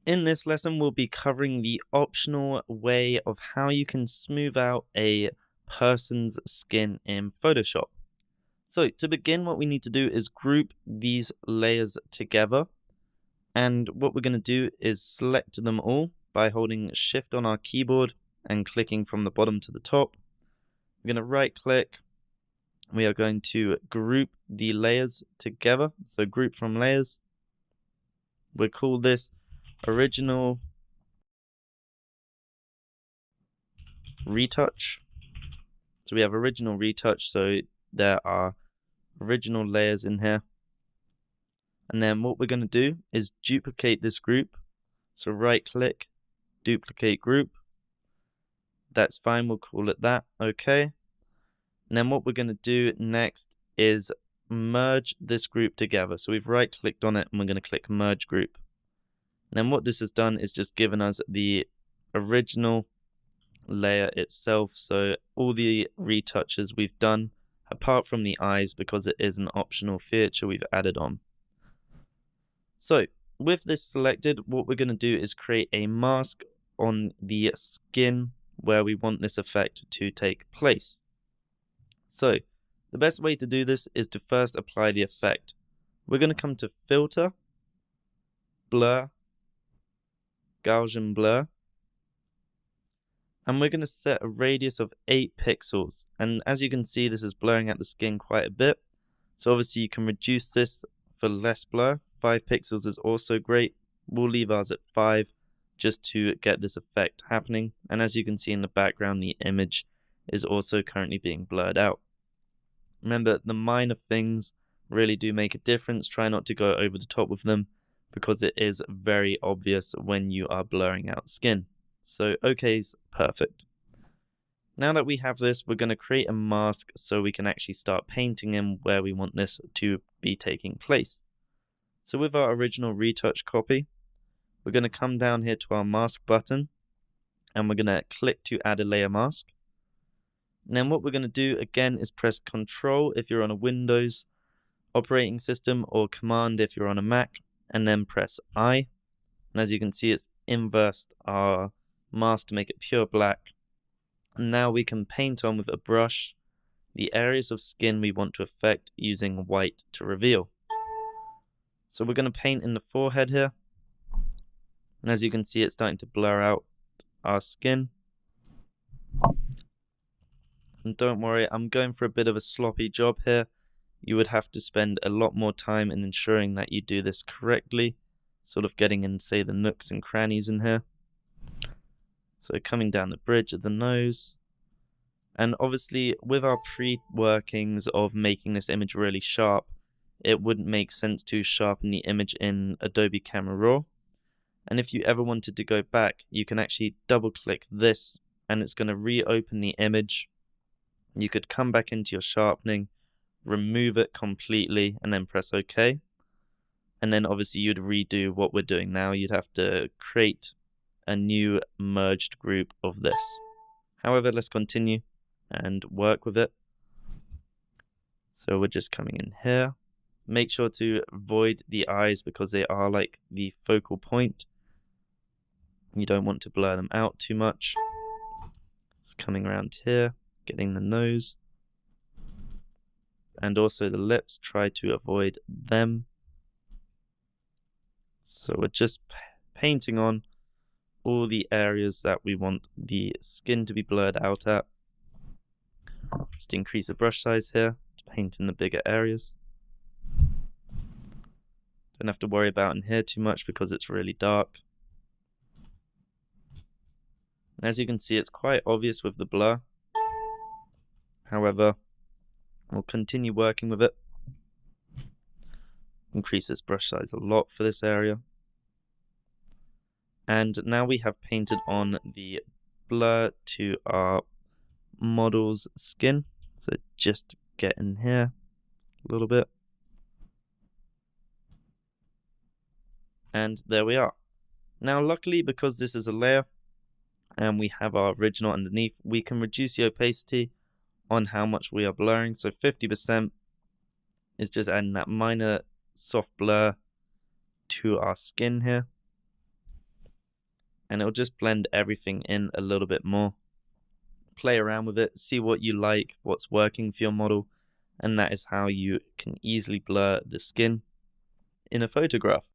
In this lesson, we'll be covering the optional way of how you can smooth out a person's skin in Photoshop. So to begin, what we need to do is group these layers together. And what we're going to do is select them all by holding Shift on our keyboard and clicking from the bottom to the top. We're going to right click. We are going to group the layers together. So group from layers. We'll call this original retouch. So we have original retouch, so there are original layers in here. And then what we're going to do is duplicate this group. So right click, duplicate group. That's fine, we'll call it that, okay. And then what we're going to do next is merge this group together. So we've right clicked on it and we're going to click merge group. And then what this has done is just given us the original layer itself, so all the retouches we've done apart from the eyes, because it is an optional feature we've added on. So with this selected, what we're going to do is create a mask on the skin where we want this effect to take place. So the best way to do this is to first apply the effect. We're going to come to filter, blur, Gaussian blur, and we're going to set a radius of 8 pixels. And as you can see, this is blurring out the skin quite a bit. So obviously you can reduce this for less blur. 5 pixels is also great. We'll leave ours at 5 just to get this effect happening. And as you can see in the background, the image is also currently being blurred out. Remember, the minor things really do make a difference. Try not to go over the top with them, because it is very obvious when you are blurring out skin. So ok's perfect. Now that we have this, we're going to create a mask so we can actually start painting in where we want this to be taking place. So with our original retouch copy, we're going to come down here to our mask button and we're going to click to add a layer mask. And then what we're going to do again is press Control if you're on a Windows operating system, or Command if you're on a Mac, and then press I. And as you can see, it's inversed our mask to make it pure black. And now we can paint on with a brush the areas of skin we want to affect using white to reveal. So we're going to paint in the forehead here. And as you can see, it's starting to blur out our skin. And don't worry, I'm going for a bit of a sloppy job here. You would have to spend a lot more time in ensuring that you do this correctly, sort of getting in, say, the nooks and crannies in here. So coming down the bridge of the nose. And obviously, with our pre-workings of making this image really sharp, it wouldn't make sense to sharpen the image in Adobe Camera Raw. And if you ever wanted to go back, you can actually double-click this, and it's going to reopen the image. You could come back into your sharpening, remove it completely, and then press OK. And then obviously you'd redo what we're doing now. You'd have to create a new merged group of this. However, let's continue and work with it. So we're just coming in here. Make sure to avoid the eyes because they are like the focal point. You don't want to blur them out too much. Just coming around here, getting the nose. And also the lips, try to avoid them. So we're just painting on all the areas that we want the skin to be blurred out at. Just increase the brush size here to paint in the bigger areas. Don't have to worry about in here too much because it's really dark. And as you can see, it's quite obvious with the blur. However, we'll continue working with it. Increase this brush size a lot for this area. And now we have painted on the blur to our model's skin. So just get in here a little bit. And there we are. Now luckily, because this is a layer and we have our original underneath, we can reduce the opacity on how much we are blurring. So 50% is just adding that minor soft blur to our skin here. and it'll just blend everything in a little bit more. Play around with it, see what you like, what's working for your model, and that is how you can easily blur the skin in a photograph.